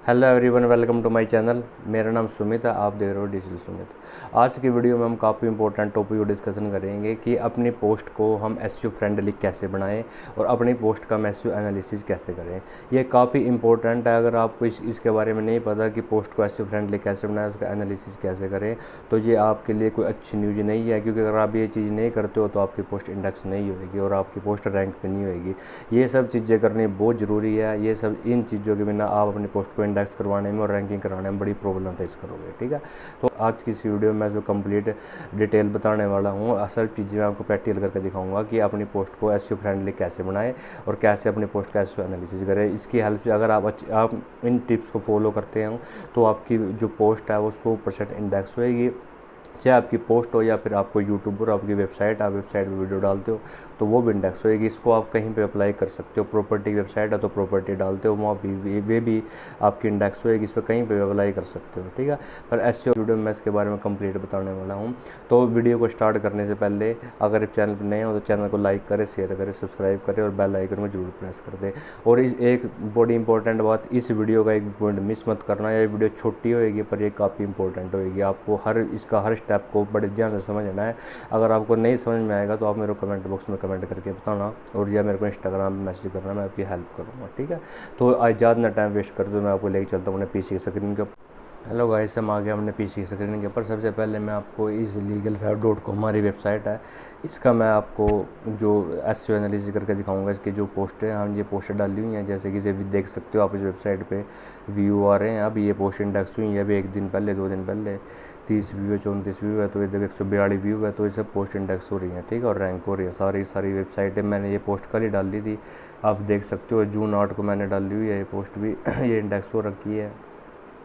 Hello everyone, welcome to my channel. मेरा नाम सुमित है, आप देख रहे हो डिजिटल सुमित। आज की वीडियो में हम काफ़ी इंपॉर्टेंट टॉपिक को डिस्कशन करेंगे कि अपनी पोस्ट को हम एसईओ फ्रेंडली कैसे बनाएं और अपनी पोस्ट का हम एसईओ एनालिसिस कैसे करें। ये काफ़ी इंपॉर्टेंट है। अगर आपको इसके बारे में नहीं पता कि पोस्ट को एसईओ फ्रेंडली कैसे बनाएं, उसका एनालिसिस कैसे करें, तो ये आपके लिए कोई अच्छी न्यूज़ नहीं है, क्योंकि अगर आप ये चीज़ नहीं करते हो तो आपकी पोस्ट इंडेक्स नहीं होगी और आपकी पोस्ट रैंक पे नहीं होगी। ये सब चीज़ें करनी बहुत ज़रूरी है। ये सब इन चीज़ों के बिना आप अपनी पोस्ट को इंडेक्स करवाने में और रैंकिंग कराने में बड़ी प्रॉब्लम फेस करोगे। ठीक है, तो आज की इस वीडियो में मैं जो कंप्लीट डिटेल बताने वाला हूँ, असल चीज़ें मैं आपको प्रैक्टिकल करके दिखाऊंगा कि अपनी पोस्ट को एसईओ फ्रेंडली कैसे बनाएं और कैसे अपनी पोस्ट का एसईओ एनालिसिस करें। इसकी हेल्प से अगर आप इन टिप्स को फॉलो करते हैं तो आपकी जो पोस्ट है वो 100% इंडेक्स होएगी। चाहे आपकी पोस्ट हो या फिर आपको यूट्यूब और आपकी वेबसाइट, आप वेबसाइट पर वीडियो डालते हो तो वो भी इंडेक्स होएगी। इसको आप कहीं पे अप्लाई कर सकते हो। प्रॉपर्टी वेबसाइट है तो प्रॉपर्टी डालते हो, वहाँ भी वे भी आपकी इंडेक्स होएगी। इस पर कहीं पे भी अप्लाई कर सकते हो। ठीक है, पर एसईओ वीडियो में इसके बारे में कंप्लीट बताने वाला हूँ। तो वीडियो को स्टार्ट करने से पहले अगर आप चैनल पर नए हो तो चैनल को लाइक करें, शेयर करें, सब्सक्राइब करें और बेल आइकन को जरूर प्रेस कर दें। और इस एक बड़ी इंपॉर्टेंट बात, इस वीडियो का एक पॉइंट मिस मत करना। ये वीडियो छोटी होएगी पर ये काफ़ी इंपॉर्टेंट होएगी। आपको इसका हर स्टेप को बड़े ध्यान से समझना है। अगर आपको नहीं समझ में आएगा तो आप मेरे को कमेंट बॉक्स में कमेंट करके बताना और या मेरे को इंस्टाग्राम पे मैसेज करना, मैं आपकी हेल्प करूँगा। ठीक है, तो आज ज़्यादा ना टाइम वेस्ट कर दो, मैं आपको लेके चलता हूँ अपने पीसी की स्क्रीन के ऊपर। हेलो गाइस, हम आ गए हमने पीसी की स्क्रीन के ऊपर। सबसे पहले मैं आपको islegalfab.com हमारी वेबसाइट है, इसका मैं आपको जो एसईओ एनालिसिस करके दिखाऊंगा। इसकी जो पोस्ट है, हम ये पोस्ट डाली हुई हैं, जैसे कि इसे भी देख सकते हो आप। इस वेबसाइट पे व्यू आ रहे हैं। अब ये पोस्ट इंडेक्स हुई है अभी 1 दिन पहले, 2 दिन पहले। 30 व्यू है, 34 व्यू है, तो इधर 142 व्यू है, तो ये सब पोस्ट इंडेक्स हो रही है। ठीक है, और रैंक हो रही है। सारी वेबसाइटें मैंने ये पोस्ट कल ही डाल दी थी, आप देख सकते हो। जून 8 को मैंने डाली हुई है ये पोस्ट भी ये इंडेक्स हो रखी है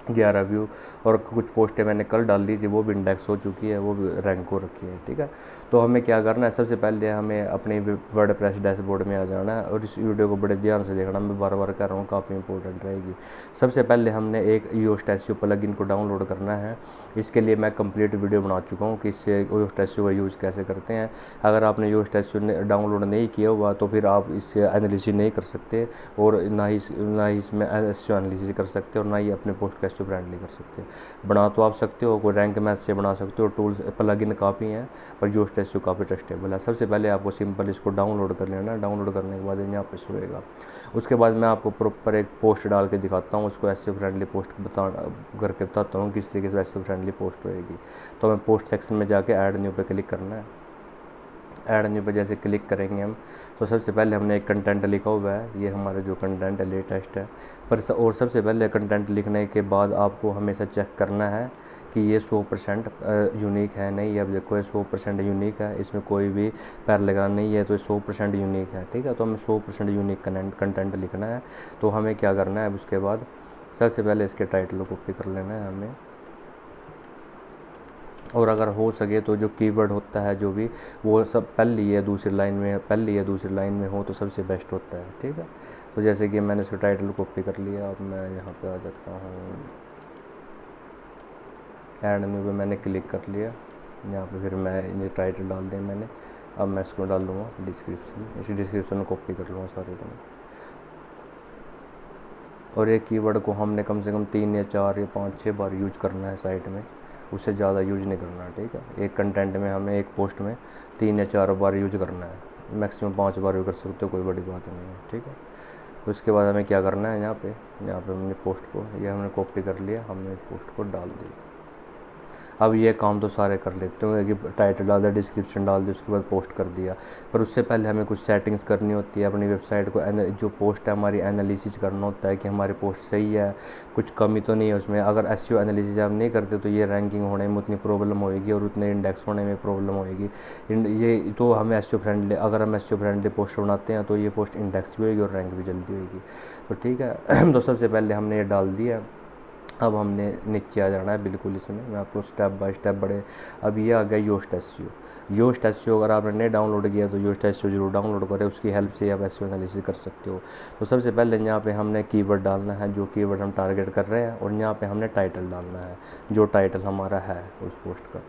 11 व्यू। और कुछ पोस्टें मैंने कल डाल दी थी, वो भी इंडेक्स हो चुकी है, वो भी रैंक हो रखी है। ठीक है, तो हमें क्या करना है, सबसे पहले हमें अपने वर्डप्रेस डैशबोर्ड में आ जाना है और इस वीडियो को बड़े ध्यान से देखना। मैं बार बार कह रहा हूँ, काफ़ी इंपॉर्टेंट रहेगी। सबसे पहले हमने एक योस्ट एसईओ प्लगइन को डाउनलोड करना है। इसके लिए मैं कंप्लीट वीडियो बना चुका हूँ कि इससे योस्ट एसईओ का यूज़ कैसे करते हैं। अगर आपने योस्ट एसईओ डाउनलोड नहीं किया हुआ तो फिर आप इससे एनालिसिस नहीं कर सकते और ना ही इसमें एसईओ एनालिसिस कर सकते और ना ही अपने पोस्ट का एसईओ फ्रेंडली कर सकते। बना तो आप सकते हो, कोई रैंक मैथ से बना सकते हो, टूल्स प्लगइन काफ़ी हैं, पर योस्ट एसईओ काफ़ी ट्रस्टेबल है। सबसे पहले आपको सिंपल इसको डाउनलोड कर लेना। डाउनलोड करने के बाद यहाँ पे होएगा। उसके बाद मैं आपको प्रॉपर एक पोस्ट डाल के दिखाता हूँ, उसको एसईओ फ्रेंडली पोस्ट करके बताता हूँ किस तरीके से एसईओ फ्रेंडली पोस्ट होएगी। तो हमें पोस्ट सेक्शन में जाके ऐड न्यू पे क्लिक करना है। ऐड न्यू पे जैसे क्लिक करेंगे हम, तो सबसे पहले हमने एक कंटेंट लिखा हुआ है, ये हमारा जो कंटेंट है लेटेस्ट है। और सबसे पहले कंटेंट लिखने के बाद आपको हमेशा चेक करना है कि ये 100% यूनिक है नहीं। अब देखो ये 100% यूनिक है, इसमें कोई भी पैराग्राफ नहीं है, तो ये 100% यूनिक है। ठीक है, तो हमें 100% यूनिक कंटेंट लिखना है। तो हमें क्या करना है, उसके बाद सबसे पहले इसके टाइटल को कॉपी कर लेना है हमें। और अगर हो सके तो जो कीवर्ड होता है जो भी, वो सब पहली या दूसरी लाइन में हो तो सबसे बेस्ट होता है। ठीक है, तो जैसे कि मैंने इसका टाइटल कॉपी कर लिया। अब मैं यहाँ पे आ जाता हूँ, ऐड न्यू पे मैंने क्लिक कर लिया। यहाँ पे फिर मैं ये टाइटल डाल दें मैंने। अब मैं इसको डाल लूँगा डिस्क्रिप्शन, इसी डिस्क्रिप्शन में कॉपी कर लूँगा सारे को। और एक कीवर्ड को हमने कम से कम 3 या 4 या 5-6 बार यूज करना है साइट में, उससे ज़्यादा यूज नहीं करना है। ठीक है, एक कंटेंट में हमें एक पोस्ट में 3 या 4 बार यूज करना है, मैक्सिमम 5 बार भी कर सकते हो, कोई बड़ी बात नहीं है। ठीक है, तो उसके बाद हमें क्या करना है, यहाँ पे हमने पोस्ट को, ये हमने कॉपी कर लिया, हमने पोस्ट को डाल दिया। अब ये काम तो सारे कर लेते होंगे कि टाइटल डाल दिया, डिस्क्रिप्शन डाल दिया, उसके बाद पोस्ट कर दिया। पर उससे पहले हमें कुछ सेटिंग्स करनी होती है अपनी वेबसाइट को। जो पोस्ट है हमारी एनालिसिस करना होता है कि हमारी पोस्ट सही है, कुछ कमी तो नहीं है उसमें। अगर एसईओ एनालिसिस आप नहीं करते तो ये रैंकिंग होने में उतनी प्रॉब्लम होएगी और उतने इंडेक्स होने में प्रॉब्लम होएगी। ये तो हम एसईओ फ्रेंडली, अगर हम एसईओ फ्रेंडली पोस्ट बनाते हैं तो ये पोस्ट इंडेक्स भी होगी और रैंक भी जल्दी होगी। तो ठीक है तो सबसे पहले हमने ये डाल दिया। अब हमने नीचे आ जाना है बिल्कुल इसमें, मैं आपको स्टेप बाय स्टेप बड़े। अब ये आ गया योस्ट एसईओ। योस्ट एसईओ अगर आपने नहीं डाउनलोड किया तो योस्ट एसईओ जरूर डाउनलोड करें, उसकी हेल्प से आप एसईओ एनालिसिस कर सकते हो। तो सबसे पहले यहाँ पे हमने कीवर्ड डालना है, जो कीवर्ड हम टारगेट कर रहे हैं, और यहाँ पे हमने टाइटल डालना है, जो टाइटल हमारा है उस पोस्ट का।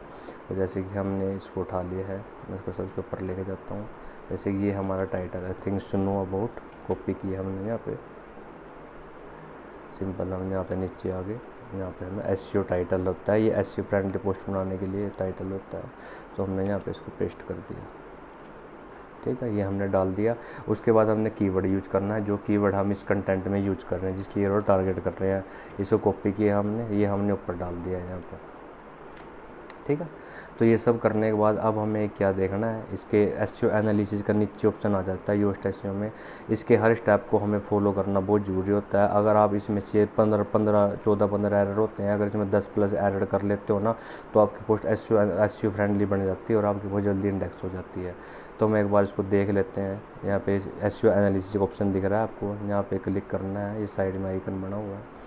तो जैसे कि हमने इसको उठा लिया है, मैं इसको सबसे ऊपर लेके जाता हूँ। जैसे कि ये हमारा टाइटल है, things to know about, copy किया हमने यहाँ पे। सिंपल हम यहाँ पे नीचे आ गए, यहाँ पे हमें एसईओ टाइटल होता है, ये एसईओ फ्रेंडली पोस्ट बनाने के लिए टाइटल होता है, तो हमने यहाँ पे इसको पेस्ट कर दिया। ठीक है, ये हमने डाल दिया। उसके बाद हमने कीवर्ड यूज करना है, जो कीवर्ड हम इस कंटेंट में यूज कर रहे हैं, जिस कीवर्ड टारगेट कर रहे हैं, इसको कॉपी किया हमने, ये हमने ऊपर डाल दिया है यहाँ पर। ठीक है, तो ये सब करने के बाद अब हमें क्या देखना है, इसके एसईओ एनालिसिस का नीचे ऑप्शन आ जाता है योस्ट एसईओ में। इसके हर स्टेप को हमें फॉलो करना बहुत ज़रूरी होता है। अगर आप इसमें से 15 एरर होते हैं, अगर इसमें 10+ एरर कर लेते हो ना, तो आपकी पोस्ट एसईओ फ्रेंडली बन जाती है और आपकी बहुत जल्दी इंडेक्स हो जाती है। तो हम एक बार इसको देख लेते हैं। यहाँ पे एसईओ एनालिसिस का ऑप्शन दिख रहा है आपको, यहाँ पे क्लिक करना है, ये साइड में आइकन बना हुआ है।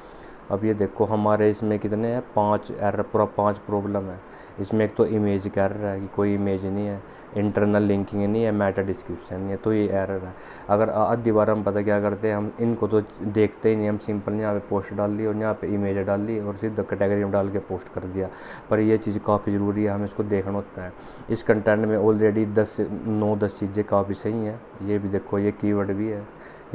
अब ये देखो हमारे इसमें कितने हैं, 5 एरर, पूरा 5 प्रॉब्लम है। इसमें एक तो इमेज का एरर है कि कोई इमेज नहीं है, इंटरनल लिंकिंग नहीं है, मेटा डिस्क्रिप्शन नहीं है, तो ये एरर है। अगर आधी बार हम पता क्या करते हैं, हम इनको तो देखते ही नहीं, हम सिंपल यहाँ पे पोस्ट डाल ली और यहाँ पे इमेज डाल ली और सीधा कैटेगरी में डाल के पोस्ट कर दिया। पर ये चीज़ काफ़ी ज़रूरी है, हमें इसको देखना होता है। इस कंटेंट में ऑलरेडी 9-10 चीज़ें काफ़ी सही हैं। ये भी देखो, ये कीवर्ड भी है,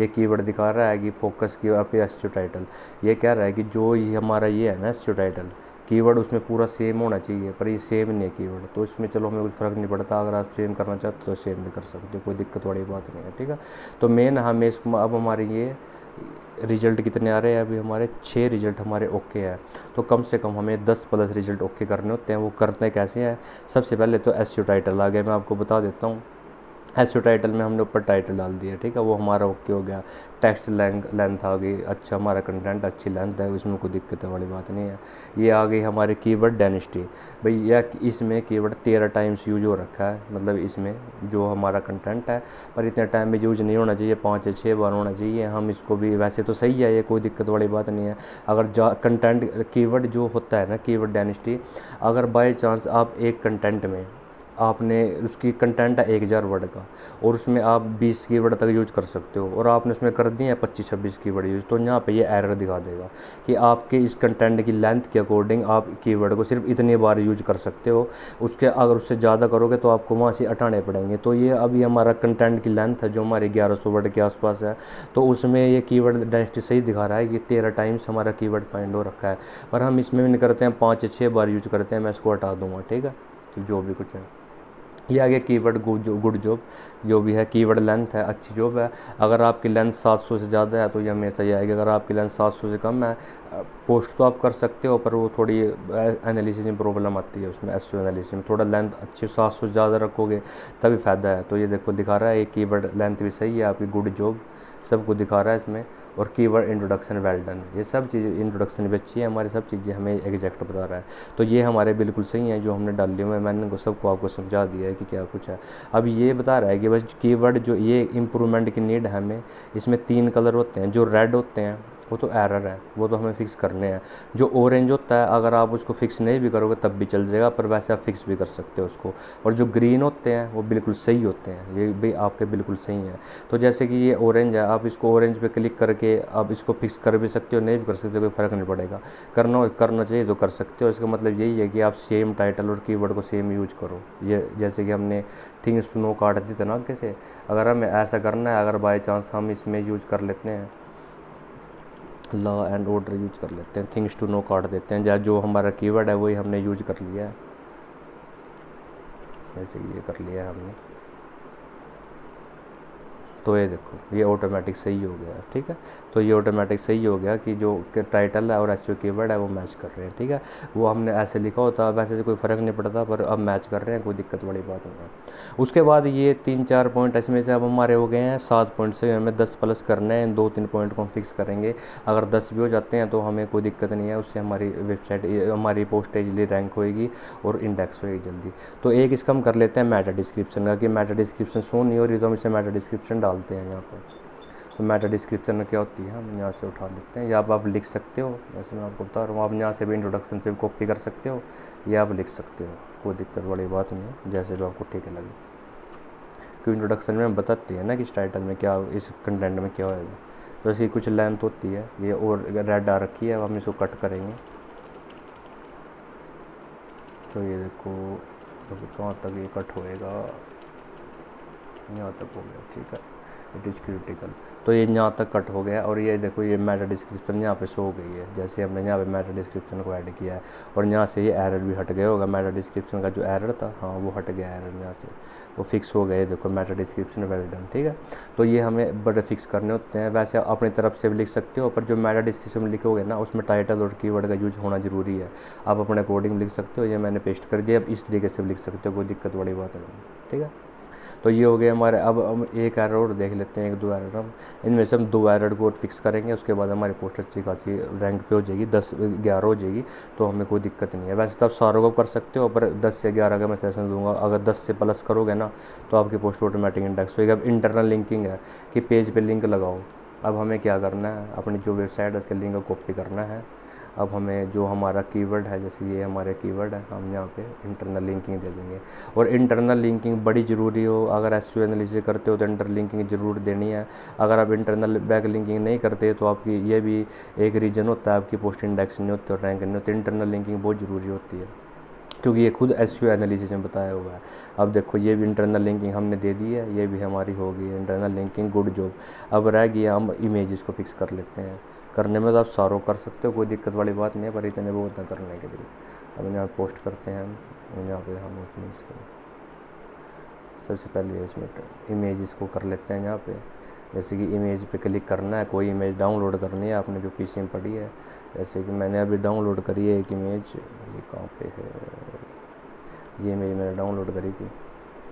ये कीवर्ड दिखा रहा है कि फोकस की आप एसईओ टाइटल। ये कह रहा है कि जो ये हमारा ये है ना एसईओ टाइटल कीवर्ड, उसमें पूरा सेम होना चाहिए, पर ये सेम नहीं है कीवर्ड, तो इसमें चलो हमें कुछ फ़र्क नहीं पड़ता। अगर आप सेम करना चाहते हो तो सेम भी कर सकते हो, कोई दिक्कत वाली बात नहीं है। ठीक है, तो मेन हमें इसको अब हमारे ये रिजल्ट कितने आ रहे हैं, अभी हमारे 6 रिजल्ट हमारे ओके है। तो कम से कम हमें 10+ रिजल्ट ओके करने होते हैं। वो करते कैसे हैं, सबसे पहले तो एसईओ टाइटल आ गया, मैं आपको बता देता हूँ। एसईओ टाइटल में हमने ऊपर टाइटल डाल दिया, ठीक है, वो हमारा ओके हो गया। टेक्स्ट लेंथ आ गई, अच्छा हमारा कंटेंट अच्छी लेंथ है, उसमें कोई दिक्कत वाली बात नहीं है। ये आ गई हमारे कीवर्ड डेंसिटी, भाई यह इसमें कीवर्ड 13 टाइम्स यूज हो रखा है, मतलब इसमें जो हमारा कंटेंट है, पर इतने टाइम में यूज नहीं होना चाहिए, 5 या 6 बार होना चाहिए। हम इसको भी, वैसे तो सही है, ये कोई दिक्कत वाली बात नहीं है। अगर कंटेंट कीवर्ड जो होता है ना, कीवर्ड डेंसिटी, अगर बाई चांस आप एक कंटेंट में आपने उसकी कंटेंट है 1000 वर्ड का और उसमें आप 20 कीवर्ड तक यूज कर सकते हो और आपने उसमें कर दिए हैं 25-26 कीवर्ड यूज, तो यहाँ पे ये एरर दिखा देगा कि आपके इस कंटेंट की लेंथ के अकॉर्डिंग आप कीवर्ड को सिर्फ इतनी बार यूज कर सकते हो। उसके अगर उससे ज़्यादा करोगे तो आपको वहाँ से हटाने पड़ेंगे। तो ये अभी हमारा कंटेंट की लेंथ है जो हमारे 1100 वर्ड के आसपास है, तो उसमें ये कीवर्ड डेंसिटी सही दिखा रहा है कि 13 टाइम्स हमारा कीवर्ड फाइंड हो रखा है। पर हम इसमें भी नहीं करते हैं, 5 या 6 बार यूज करते हैं। मैं इसको हटा दूँगा, ठीक है, तो जो भी कुछ है। ये आगे कीवर्ड गुड जॉब, जो भी है कीवर्ड लेंथ है, अच्छी जॉब है। अगर आपकी लेंथ 700 से ज़्यादा है तो ये हमेशा ही आएगी। अगर आपकी लेंथ 700 से कम है, पोस्ट तो आप कर सकते हो, पर वो थोड़ी एनालिसिस में प्रॉब्लम आती है, उसमें एसईओ एनालिसिस में थोड़ा लेंथ अच्छी 700 से ज़्यादा रखोगे तभी फ़ायदा है। तो ये देखो दिखा रहा है, ये कीवर्ड लेंथ भी सही है, आपकी गुड जॉब सब कुछ दिखा रहा है इसमें। और कीवर्ड इंट्रोडक्शन वेल डन, ये सब चीज़ें इंट्रोडक्शन भी अच्छी है हमारी, सब चीज़ें हमें एग्जैक्ट बता रहा है। तो ये हमारे बिल्कुल सही है जो हमने डाल लिए, मैंने को सबको आपको समझा दिया है कि क्या कुछ है। अब ये बता रहा है कि बस कीवर्ड जो ये इम्प्रूवमेंट की नीड है हमें, इसमें 3 कलर होते हैं। जो रेड होते हैं वो तो एरर है, वो तो हमें फिक्स करने हैं। जो ऑरेंज होता है अगर आप उसको फिक्स नहीं भी करोगे तब भी चल जाएगा, पर वैसे आप फिक्स भी कर सकते हो उसको। और जो ग्रीन होते हैं वो बिल्कुल सही होते हैं, ये भी आपके बिल्कुल सही हैं। तो जैसे कि ये ऑरेंज है, आप इसको ऑरेंज पे क्लिक करके आप इसको फिक्स कर भी सकते हो, नहीं भी कर सकते, कोई फ़र्क नहीं पड़ेगा। करना चाहिए तो कर सकते हो। इसका मतलब यही है कि आप सेम टाइटल और कीवर्ड को सेम यूज करो। ये जैसे कि हमने थिंग्स टू नो काट दी था ना, कैसे अगर हमें ऐसा करना है, अगर बाई चांस हम इसमें यूज कर लेते हैं लॉ एंड ऑर्डर यूज कर लेते हैं, थिंग्स टू नो काट देते हैं, जो हमारा कीवर्ड है वही हमने यूज कर लिया है, जैसे ये कर लिया है हमने। तो ये देखो ये ऑटोमेटिक सही हो गया, ठीक है। तो ये ऑटोमेटिक सही हो गया कि जो टाइटल है और एसईओ कीवर्ड है वो मैच कर रहे हैं, ठीक है। वो हमने ऐसे लिखा होता, वैसे से कोई फ़र्क नहीं पड़ता, पर अब मैच कर रहे हैं, कोई दिक्कत वाली बात नहीं है। उसके बाद ये 3-4 पॉइंट इसमें से अब हमारे हो गए हैं 7 पॉइंट से, हमें 10+ करने हैं। 2-3 पॉइंट को हम फिक्स करेंगे, अगर 10 भी हो जाते हैं तो हमें कोई दिक्कत नहीं है, उससे हमारी वेबसाइट, हमारी पोस्ट इजली रैंक होएगी और इंडेक्स होएगी जल्दी। तो एक इसका हम कर लेते हैं मेटा डिस्क्रिप्शन का, कि मेटा डिस्क्रिप्शन शो नहीं हो रही तो हम इसे मेटा डिस्क्रिप्शन डालते हैं यहाँ पर। तो मेटा डिस्क्रिप्शन में क्या होती है, हम यहाँ से उठा लेते हैं, या आप लिख सकते हो, जैसे मैं आपको बता रहा हूँ, आप यहाँ से भी इंट्रोडक्शन से भी कॉपी कर सकते हो या आप लिख सकते हो, कोई दिक्कत वाली बात नहीं है, जैसे भी आपको ठीक लगे। क्योंकि इंट्रोडक्शन में हम बताते हैं ना कि इस टाइटल में क्या, इस कंटेंट में क्या होएगा। तो ऐसी कुछ लेंथ होती है, ये और रेड आ रखी है, हम इसको कट करेंगे। तो ये देखो अभी कहाँ तक ये कट होएगा, यहाँ तक हो गया, ठीक है। It is critical. तो ये यहाँ तक कट हो गया और ये देखो ये मेटा डिस्क्रिप्शन यहाँ पे शो हो गई है, जैसे हमने यहाँ पे मेटा डिस्क्रिप्शन को ऐड किया है और यहाँ से ये एरर भी हट गया होगा। मेटा डिस्क्रिप्शन का जो एरर था, हाँ वो हट गया एरर, यहाँ से वो फिक्स हो गए। देखो मेटा डिस्क्रिप्शन वेल डन, ठीक है। तो ये हमें बड़े फिक्स करने होते हैं। वैसे अपनी तरफ से भी लिख सकते हो, पर जो मेटा डिस्क्रिप्शन में लिखोगे ना उसमें टाइटल और कीवर्ड का यूज होना ज़रूरी है। आप अपने अकॉर्डिंग लिख सकते हो, ये मैंने पेस्ट कर दिया। अब इस तरीके से भी लिख सकते हो, कोई दिक्कत वाली बात नहीं, ठीक है। तो ये हो गया हमारे। अब हम एक एरर और देख लेते हैं, एक दो एरर हम इनमें से हम 2 एरर को फिक्स करेंगे, उसके बाद हमारी पोस्ट अच्छी खासी रैंक पे हो जाएगी, 10-11 हो जाएगी, तो हमें कोई दिक्कत नहीं है। वैसे तो आप सारों को कर सकते हो, पर 10 से 11 का मैं सजेशन दूंगा। अगर 10 से प्लस करोगे ना तो आपकी पोस्ट ऑटोमेटिक इंडेक्स होगी। अब इंटरनल लिंकिंग है कि पेज पे लिंक लगाओ। अब हमें क्या करना है, अपनी जो वेबसाइट है उसके लिंक को कॉपी करना है। अब हमें जो हमारा कीवर्ड है, जैसे ये हमारे कीवर्ड है, हम यहाँ पे इंटरनल लिंकिंग दे देंगे। और इंटरनल लिंकिंग बड़ी ज़रूरी हो, अगर एसईओ एनालिसिस करते हो तो इंटरनल लिंकिंग ज़रूर देनी है। अगर आप इंटरनल बैक लिंकिंग नहीं करते तो आपकी ये भी एक रीज़न होता है, आपकी पोस्ट इंडेक्स नहीं होती और रैंक नहीं होती। इंटरनल लिंकिंग बहुत ज़रूरी होती है, क्योंकि ये खुद एसईओ एनालिसिस में बताया हुआ है। अब देखो ये भी इंटरनल लिंकिंग हमने दे दी है, ये भी हमारी हो गई इंटरनल लिंकिंग, गुड जॉब। अब रह गया हम इमेजेस को फिक्स कर लेते हैं। करने में तो आप सारों कर सकते हो, कोई दिक्कत वाली बात नहीं है, पर इतने बहुत ना करने के लिए। अब यहाँ पोस्ट करते हैं हम, यहाँ पे हम अपनी इसको सबसे पहले इसमें इमेजेस को कर लेते हैं। यहाँ पे जैसे कि इमेज पे क्लिक करना है, कोई इमेज डाउनलोड करनी है आपने जो पीसी में पड़ी है। जैसे कि मैंने अभी डाउनलोड करी है एक इमेज, ये कहाँ पे है, ये इमेज मैंने डाउनलोड करी थी,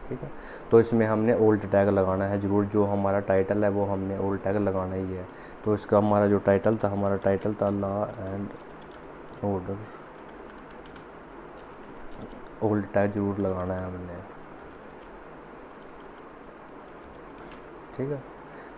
ठीक है। तो इसमें हमने ओल्ड टैग लगाना है ज़रूर, जो हमारा टाइटल है वो हमने ओल्ड टैग लगाना ही है। तो इसका हमारा जो टाइटल था, हमारा टाइटल था law and order, old tag ज़रूर लगाना है हमने, ठीक है।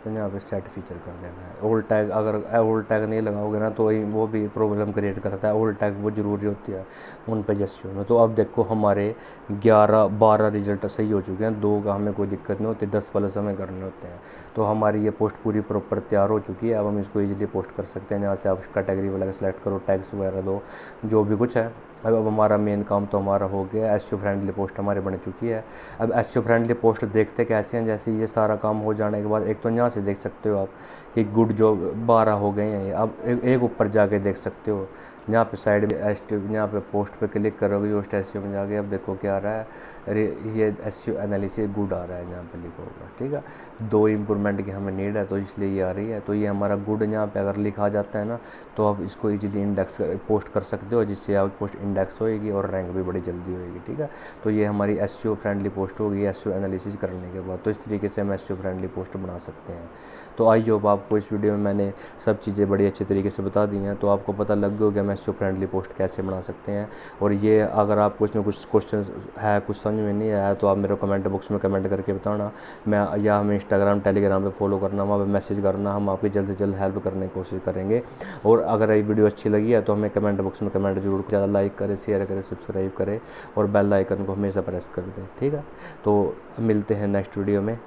तो यहाँ पे सेट फीचर कर देना है ओल्ड टैग। अगर ओल्ड टैग नहीं लगाओगे ना तो वो भी प्रॉब्लम क्रिएट करता है। ओल्ड टैग वो ज़रूरी होती है उन पे जैसे में। तो अब देखो हमारे 11-12 रिजल्ट सही हो चुके हैं, 2 का हमें कोई दिक्कत नहीं होती, 10 प्लस हमें करने होते हैं। तो हमारी ये पोस्ट पूरी प्रॉपर तैयार हो चुकी है। अब हम इसको ईजिली पोस्ट कर सकते हैं। यहाँ से आप कैटेगरी वाला सेलेक्ट करो, टैग्स वगैरह दो, जो भी कुछ है। अब हमारा मेन काम तो हमारा हो गया, एसईओ फ्रेंडली पोस्ट हमारी बन चुकी है। अब एसईओ फ्रेंडली पोस्ट देखते कैसे हैं, जैसे ये सारा काम हो जाने के बाद एक तो यहाँ से देख सकते हो आप कि गुड जो 12 हो गए हैं। अब एक ऊपर जाके देख सकते हो, यहाँ पे साइड में यहाँ पे पोस्ट पे क्लिक करोगे होस्ट एसईओ में जाके, अब देखो क्या आ रहा है, अरे ये एसईओ एनालिसिस गुड आ रहा है, यहाँ पे लिखा होगा, ठीक है। 2 इम्प्रूवमेंट की हमें नीड है तो इसलिए ये आ रही है। तो ये हमारा गुड यहाँ पे अगर लिखा जाता है ना तो आप इसको इजीली इंडेक्स पोस्ट कर सकते हो, जिससे आपकी पोस्ट इंडेक्स होएगी और रैंक भी बड़ी जल्दी होएगी, ठीक है। तो ये हमारी एसईओ फ्रेंडली पोस्ट होगी एसईओ एनालिसिस करने के बाद। तो इस तरीके से हम एसईओ फ्रेंडली पोस्ट बना सकते हैं। तो आई होप आपको इस वीडियो में मैंने सब चीज़ें बड़ी अच्छे तरीके से बता दी हैं, तो आपको पता लग गया कि हम एसईओ फ्रेंडली पोस्ट कैसे बना सकते हैं। और ये अगर आपको इसमें कुछ क्वेश्चन है, कुछ समझ में नहीं आया, तो आप मेरे कमेंट बॉक्स में कमेंट करके बताना। मैं या हमें इंस्टाग्राम टेलीग्राम पे फॉलो करना, वहाँ पे मैसेज करना, हम आपकी जल्द से जल्द हेल्प करने की कोशिश करेंगे। और अगर ये वीडियो अच्छी लगी है तो हमें कमेंट बॉक्स में कमेंट जरूर, ज़्यादा लाइक करें, शेयर करें, सब्सक्राइब करें और बेल आइकन को हमेशा प्रेस कर दें, ठीक है। तो मिलते हैं नेक्स्ट वीडियो में।